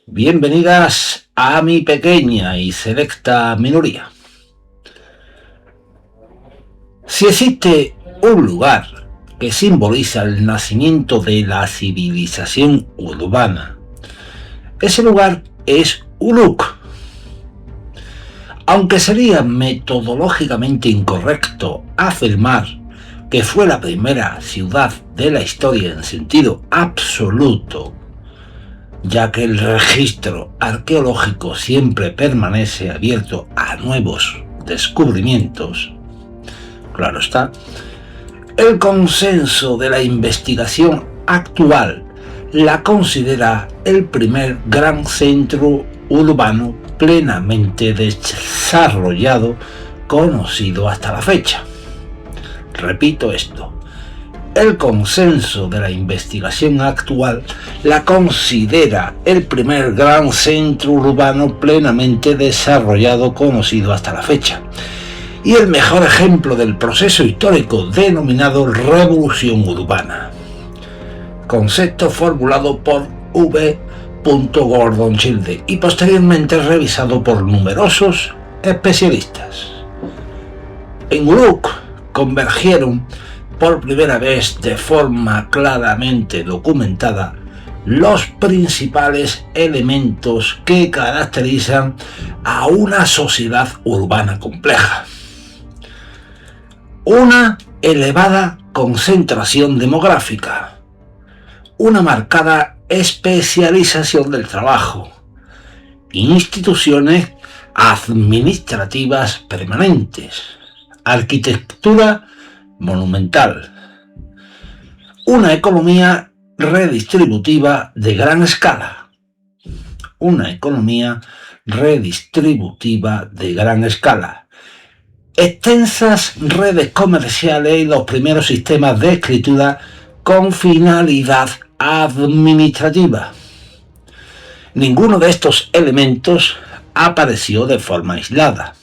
Bienvenidas a mi pequeña y selecta minoría. Si existe un lugar que simboliza el nacimiento de la civilización urbana, ese lugar es Uruk. Aunque sería metodológicamente incorrecto afirmar que fue la primera ciudad de la historia en sentido absoluto, ya que el registro arqueológico siempre permanece abierto a nuevos descubrimientos, claro está, el consenso de la investigación actual la considera el primer gran centro urbano plenamente desarrollado conocido hasta la fecha. Repito esto. El consenso de la investigación actual la considera el primer gran centro urbano plenamente desarrollado conocido hasta la fecha, y el mejor ejemplo del proceso histórico denominado revolución urbana, concepto formulado por V. Gordon Childe y posteriormente revisado por numerosos especialistas. En Uruk convergieron por primera vez de forma claramente documentada los principales elementos que caracterizan a una sociedad urbana compleja. Una elevada concentración demográfica, una marcada especialización del trabajo, instituciones administrativas permanentes, arquitectura monumental, una economía redistributiva de gran escala, extensas redes comerciales y los primeros sistemas de escritura con finalidad administrativa. Ninguno de estos elementos apareció de forma aislada.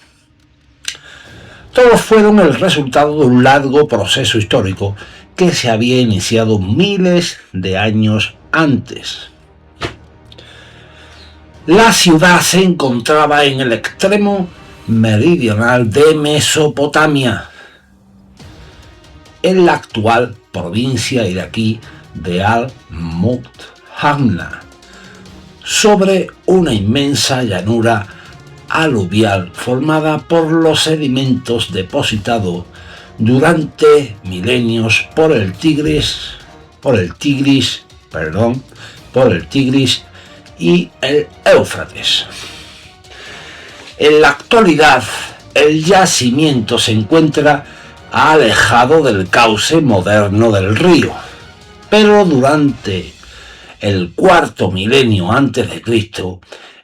Todos fueron el resultado de un largo proceso histórico que se había iniciado miles de años antes. La ciudad se encontraba en el extremo meridional de Mesopotamia, en la actual provincia iraquí de Al-Muthanna, sobre una inmensa llanura aluvial formada por los sedimentos depositados durante milenios por el Tigris y el Éufrates. En la actualidad, el yacimiento se encuentra alejado del cauce moderno del río, pero durante el cuarto milenio antes de Cristo,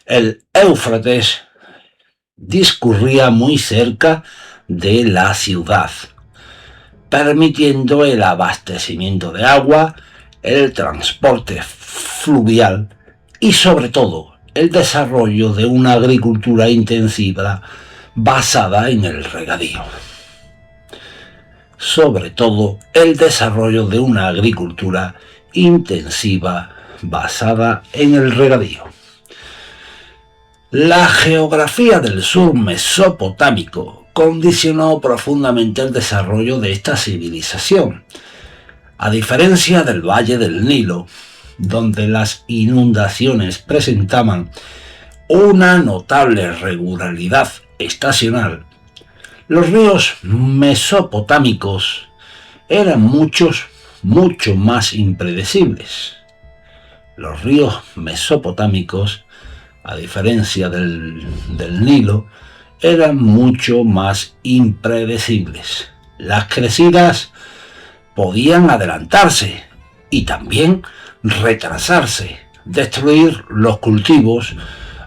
el Éufrates discurría muy cerca de la ciudad, permitiendo el abastecimiento de agua, el transporte fluvial y sobre todo el desarrollo de una agricultura intensiva basada en el regadío. La geografía del sur mesopotámico condicionó profundamente el desarrollo de esta civilización. A diferencia del valle del Nilo, donde las inundaciones presentaban una notable regularidad estacional, los ríos mesopotámicos eran mucho más impredecibles. Los ríos mesopotámicos, a diferencia del Nilo, eran mucho más impredecibles. Las crecidas podían adelantarse y también retrasarse, destruir los cultivos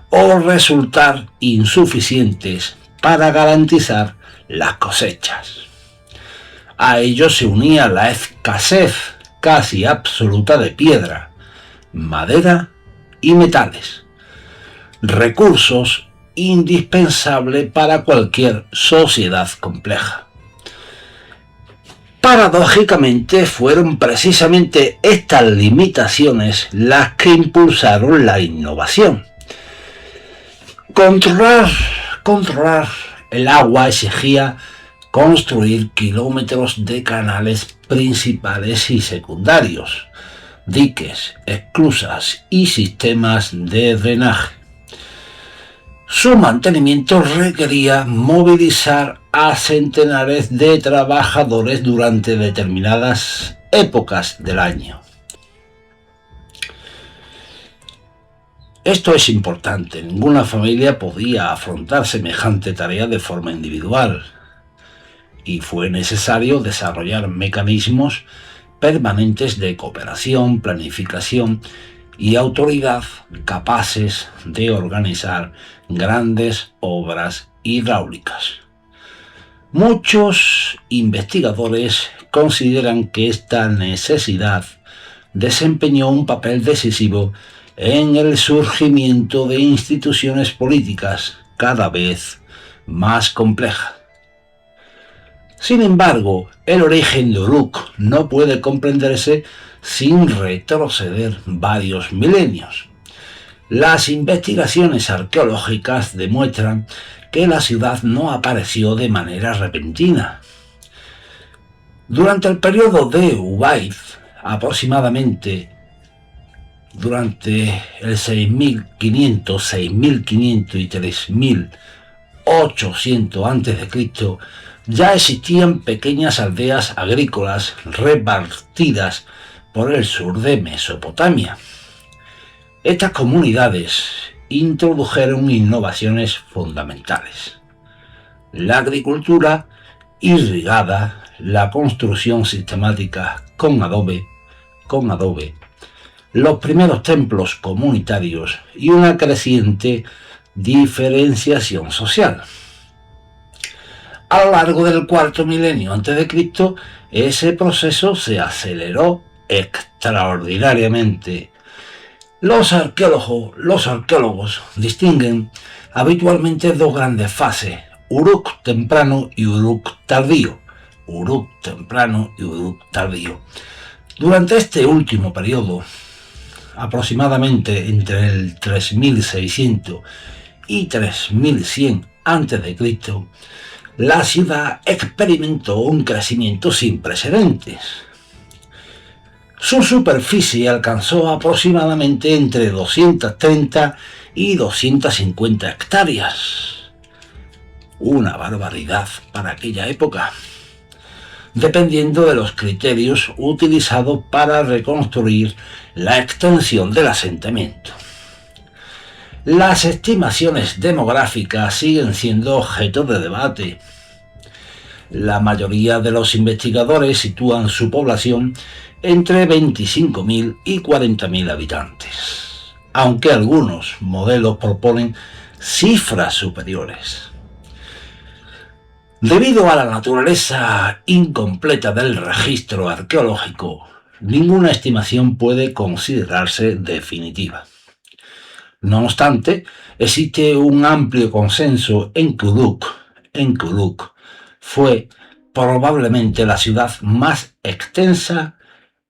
o resultar insuficientes para garantizar las cosechas. A ello se unía la escasez casi absoluta de piedra, madera y metales, recursos indispensables para cualquier sociedad compleja. Paradójicamente, fueron precisamente estas limitaciones las que impulsaron la innovación. Controlar el agua exigía construir kilómetros de canales principales y secundarios, diques, esclusas y sistemas de drenaje. Su mantenimiento requería movilizar a centenares de trabajadores durante determinadas épocas del año. Esto es importante, ninguna familia podía afrontar semejante tarea de forma individual, y fue necesario desarrollar mecanismos permanentes de cooperación, planificación y autoridad capaces de organizar grandes obras hidráulicas. Muchos investigadores consideran que esta necesidad desempeñó un papel decisivo en el surgimiento de instituciones políticas cada vez más complejas. Sin embargo, el origen de Uruk no puede comprenderse sin retroceder varios milenios. Las investigaciones arqueológicas demuestran que la ciudad no apareció de manera repentina. Durante el periodo de Ubaid, aproximadamente durante el 6500 y 3800 a.C., ya existían pequeñas aldeas agrícolas repartidas por el sur de Mesopotamia. Estas comunidades introdujeron innovaciones fundamentales: la agricultura irrigada, la construcción sistemática con adobe, los primeros templos comunitarios y una creciente diferenciación social. A lo largo del cuarto milenio a.C., ese proceso se aceleró extraordinariamente. Los arqueólogos distinguen habitualmente dos grandes fases: Uruk temprano y Uruk tardío. Durante este último periodo, aproximadamente entre el 3600 y 3100 a.C., la ciudad experimentó un crecimiento sin precedentes. Su superficie alcanzó aproximadamente entre 230 y 250 hectáreas. Una barbaridad para aquella época, dependiendo de los criterios utilizados para reconstruir la extensión del asentamiento. Las estimaciones demográficas siguen siendo objeto de debate. La mayoría de los investigadores sitúan su población entre 25.000 y 40.000 habitantes, aunque algunos modelos proponen cifras superiores. Debido a la naturaleza incompleta del registro arqueológico, ninguna estimación puede considerarse definitiva. No obstante, existe un amplio consenso en que Uruk fue probablemente la ciudad más extensa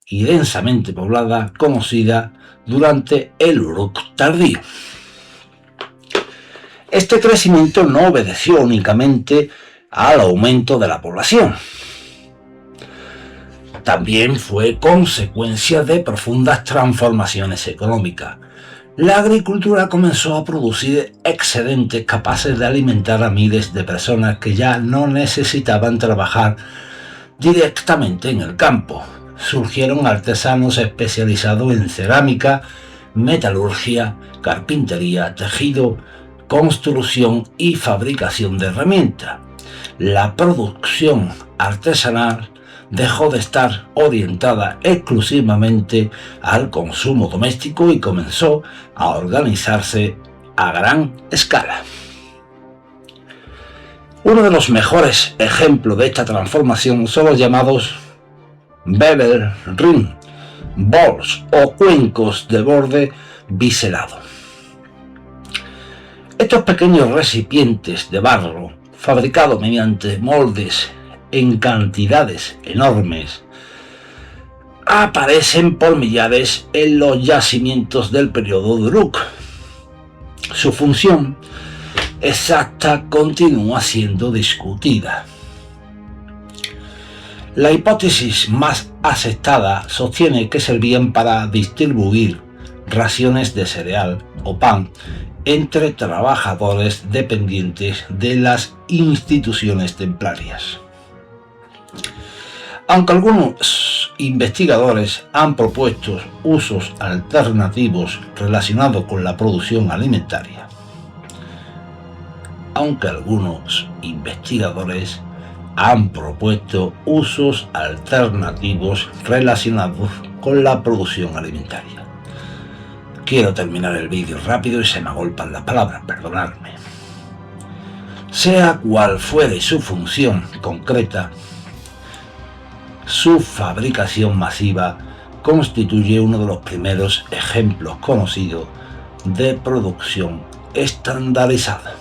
y densamente poblada conocida durante el Uruk tardío. Este crecimiento no obedeció únicamente al aumento de la población. También fue consecuencia de profundas transformaciones económicas. La agricultura comenzó a producir excedentes capaces de alimentar a miles de personas que ya no necesitaban trabajar directamente en el campo. Surgieron artesanos especializados en cerámica, metalurgia, carpintería, tejido, construcción y fabricación de herramientas. La producción artesanal dejó de estar orientada exclusivamente al consumo doméstico y comenzó a organizarse a gran escala. Uno de los mejores ejemplos de esta transformación son los llamados Bevel Ring Bowls o cuencos de borde biselado. Estos pequeños recipientes de barro, fabricados mediante moldes en cantidades enormes, aparecen por millares en los yacimientos del periodo de Uruk. Su función exacta continúa siendo discutida. La hipótesis más aceptada sostiene que servían para distribuir raciones de cereal o pan entre trabajadores dependientes de las instituciones templarias. Aunque algunos investigadores han propuesto usos alternativos relacionados con la producción alimentaria, Quiero terminar el vídeo rápido y se me agolpan las palabras, perdonadme. Sea cual fuere su función concreta, su fabricación masiva constituye uno de los primeros ejemplos conocidos de producción estandarizada.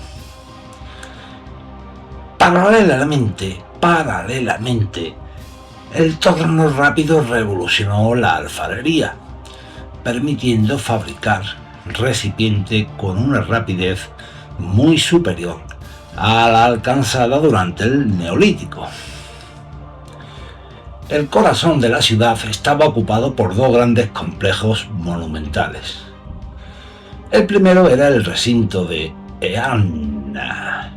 Paralelamente, el torno rápido revolucionó la alfarería, permitiendo fabricar recipientes con una rapidez muy superior a la alcanzada durante el Neolítico. El corazón de la ciudad estaba ocupado por dos grandes complejos monumentales. El primero era el recinto de Eanna,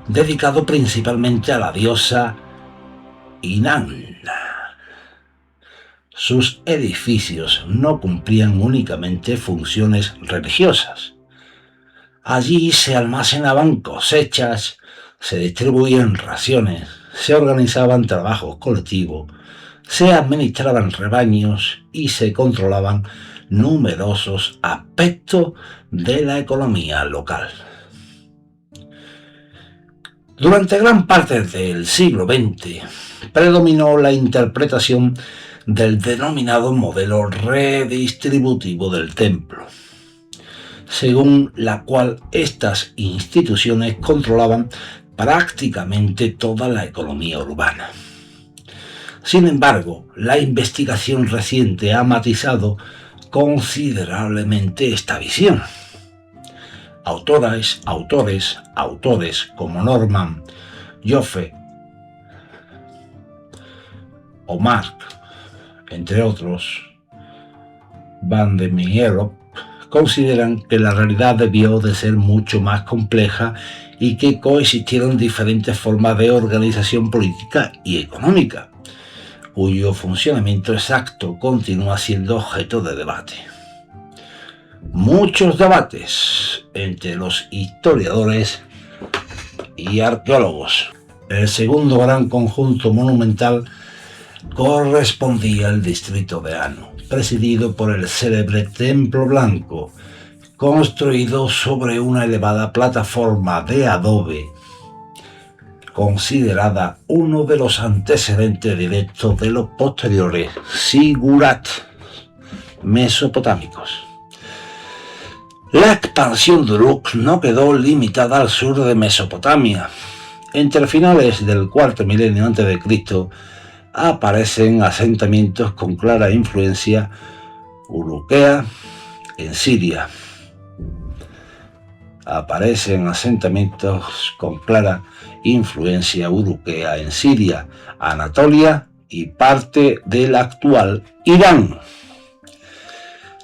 dedicado principalmente a la diosa Inanna. Sus edificios no cumplían únicamente funciones religiosas. Allí se almacenaban cosechas, se distribuían raciones, se organizaban trabajos colectivos, se administraban rebaños y se controlaban numerosos aspectos de la economía local. Durante gran parte del siglo XX predominó la interpretación del denominado modelo redistributivo del templo, según la cual estas instituciones controlaban prácticamente toda la economía urbana. Sin embargo, la investigación reciente ha matizado considerablemente esta visión. Autores como Norman Joffe o Mark, entre otros, Van de Mierop, consideran que la realidad debió de ser mucho más compleja y que coexistieron diferentes formas de organización política y económica, cuyo funcionamiento exacto continúa siendo objeto de debate. Muchos debates entre los historiadores y arqueólogos. El segundo gran conjunto monumental correspondía al distrito de Anu, presidido por el célebre Templo Blanco, construido sobre una elevada plataforma de adobe, considerada uno de los antecedentes directos de los posteriores zigurat mesopotámicos. La expansión de Uruk no quedó limitada al sur de Mesopotamia. Entre finales del cuarto milenio a.C. aparecen asentamientos con clara influencia urukea en Siria. Anatolia y parte del actual Irán.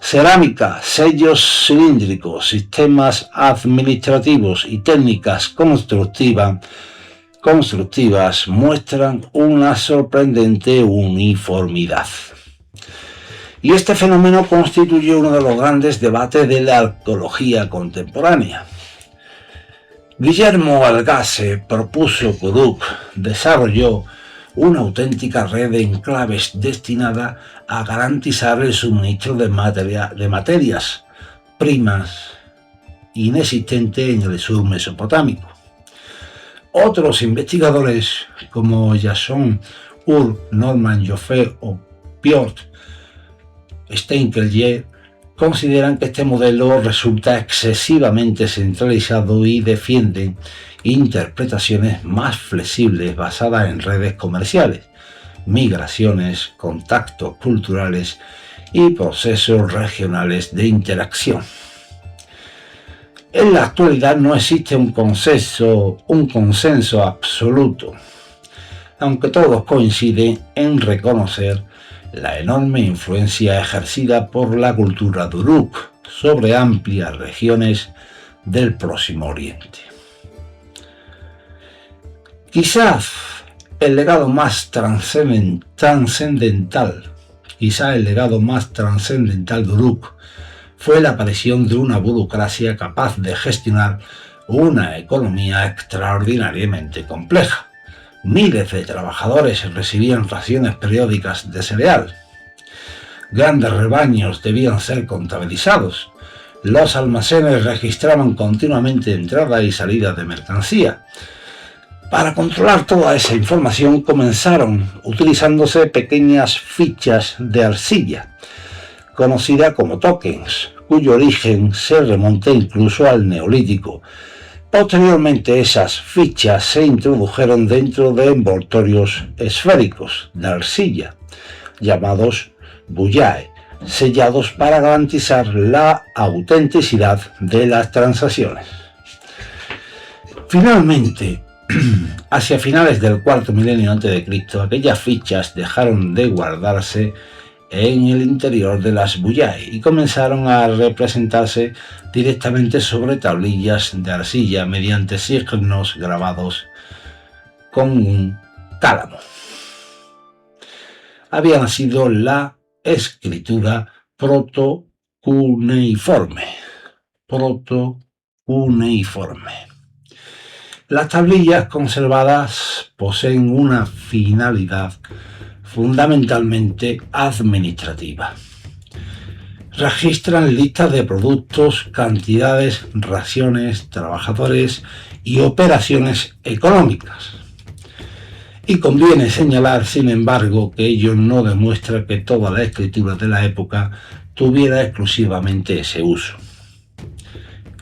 Cerámica, sellos cilíndricos, sistemas administrativos y técnicas constructivas muestran una sorprendente uniformidad. Y este fenómeno constituye uno de los grandes debates de la arqueología contemporánea. Guillermo Algase propuso que Uruk desarrolló una auténtica red de enclaves destinada a garantizar el suministro de materias primas inexistente en el sur mesopotámico. Otros investigadores como Jason Ur, Norman Joffe o Piotr Steinkelje consideran que este modelo resulta excesivamente centralizado y defienden interpretaciones más flexibles basadas en redes comerciales, migraciones, contactos culturales y procesos regionales de interacción. En la actualidad no existe un consenso absoluto, aunque todos coinciden en reconocer la enorme influencia ejercida por la cultura de Uruk sobre amplias regiones del Próximo Oriente. Quizás el legado más trascendental de Uruk fue la aparición de una burocracia capaz de gestionar una economía extraordinariamente compleja. Miles de trabajadores recibían raciones periódicas de cereal. Grandes rebaños debían ser contabilizados. Los almacenes registraban continuamente entradas y salidas de mercancía. Para controlar toda esa información comenzaron utilizándose pequeñas fichas de arcilla, conocidas como tokens, cuyo origen se remonta incluso al Neolítico. Posteriormente esas fichas se introdujeron dentro de envoltorios esféricos de arcilla, llamados buyae, sellados para garantizar la autenticidad de las transacciones. Finalmente, hacia finales del cuarto milenio a.C., aquellas fichas dejaron de guardarse en el interior de las buyae y comenzaron a representarse directamente sobre tablillas de arcilla mediante signos grabados con un cálamo. Había nacido la escritura proto-cuneiforme. Las tablillas conservadas poseen una finalidad fundamentalmente administrativa. Registran listas de productos, cantidades, raciones, trabajadores y operaciones económicas. Y conviene señalar, sin embargo, que ello no demuestra que toda la escritura de la época tuviera exclusivamente ese uso.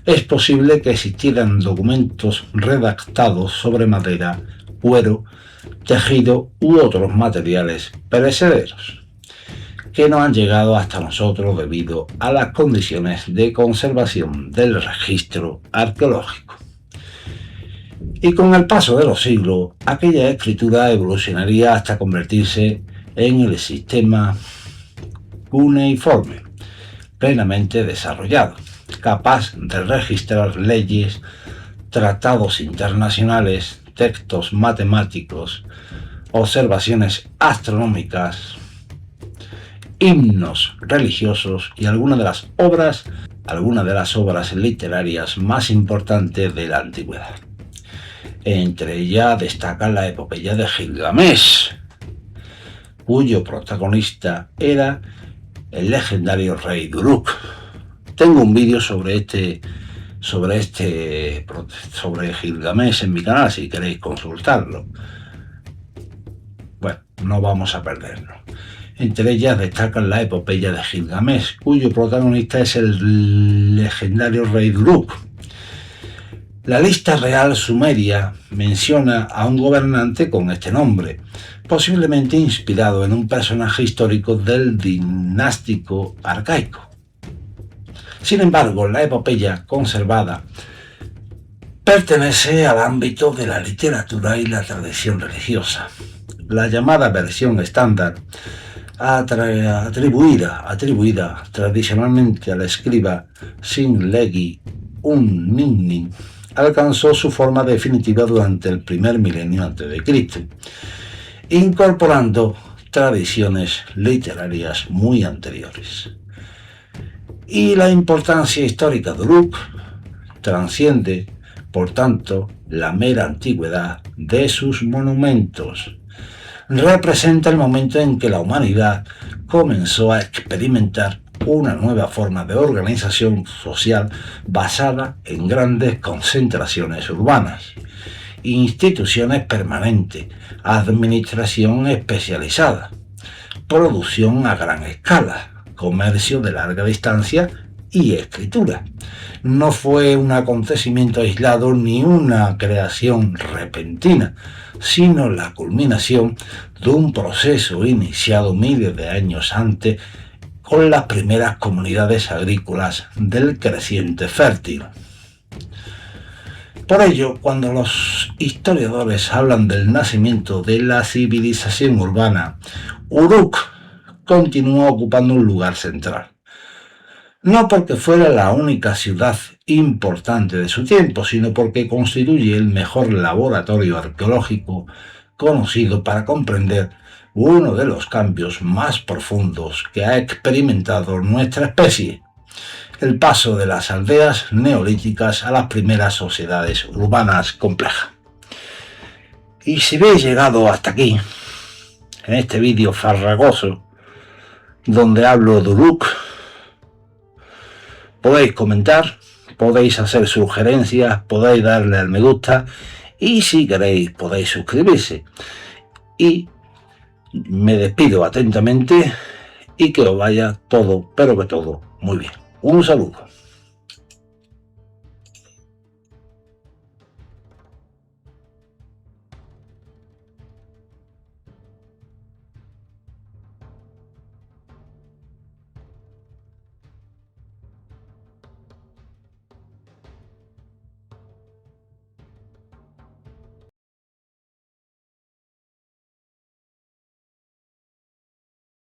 Es posible que existieran documentos redactados sobre madera, cuero, tejido u otros materiales perecederos, que no han llegado hasta nosotros debido a las condiciones de conservación del registro arqueológico. Y con el paso de los siglos, aquella escritura evolucionaría hasta convertirse en el sistema cuneiforme, plenamente desarrollado, capaz de registrar leyes, tratados internacionales, textos matemáticos, observaciones astronómicas, himnos religiosos y algunas de las obras literarias más importantes de la antigüedad. Entre ellas destaca la epopeya de Gilgamesh, cuyo protagonista era el legendario rey Uruk. Tengo un vídeo sobre Gilgamesh en mi canal si queréis consultarlo. Bueno, no vamos a perderlo. Entre ellas destacan la epopeya de Gilgamesh, cuyo protagonista es el legendario rey Uruk. La lista real sumeria menciona a un gobernante con este nombre, posiblemente inspirado en un personaje histórico del dinástico arcaico. Sin embargo, la epopeya conservada pertenece al ámbito de la literatura y la tradición religiosa. La llamada versión estándar, atribuida tradicionalmente al escriba Sinlegi Unninni, alcanzó su forma definitiva durante el primer milenio a.C., incorporando tradiciones literarias muy anteriores. Y la importancia histórica de Uruk trasciende, por tanto, la mera antigüedad de sus monumentos. Representa el momento en que la humanidad comenzó a experimentar una nueva forma de organización social basada en grandes concentraciones urbanas, instituciones permanentes, administración especializada, producción a gran escala, comercio de larga distancia y escritura. No fue un acontecimiento aislado ni una creación repentina, sino la culminación de un proceso iniciado miles de años antes con las primeras comunidades agrícolas del creciente fértil. Por ello, cuando los historiadores hablan del nacimiento de la civilización urbana, Uruk continúa ocupando un lugar central. No porque fuera la única ciudad importante de su tiempo, sino porque constituye el mejor laboratorio arqueológico conocido para comprender uno de los cambios más profundos que ha experimentado nuestra especie: el paso de las aldeas neolíticas a las primeras sociedades urbanas complejas. Y si habéis llegado hasta aquí, en este vídeo farragoso, donde hablo de Uruk, podéis comentar, podéis hacer sugerencias, podéis darle al me gusta y si queréis podéis suscribirse. Y me despido atentamente y que os vaya todo, pero que todo, muy bien. Un saludo.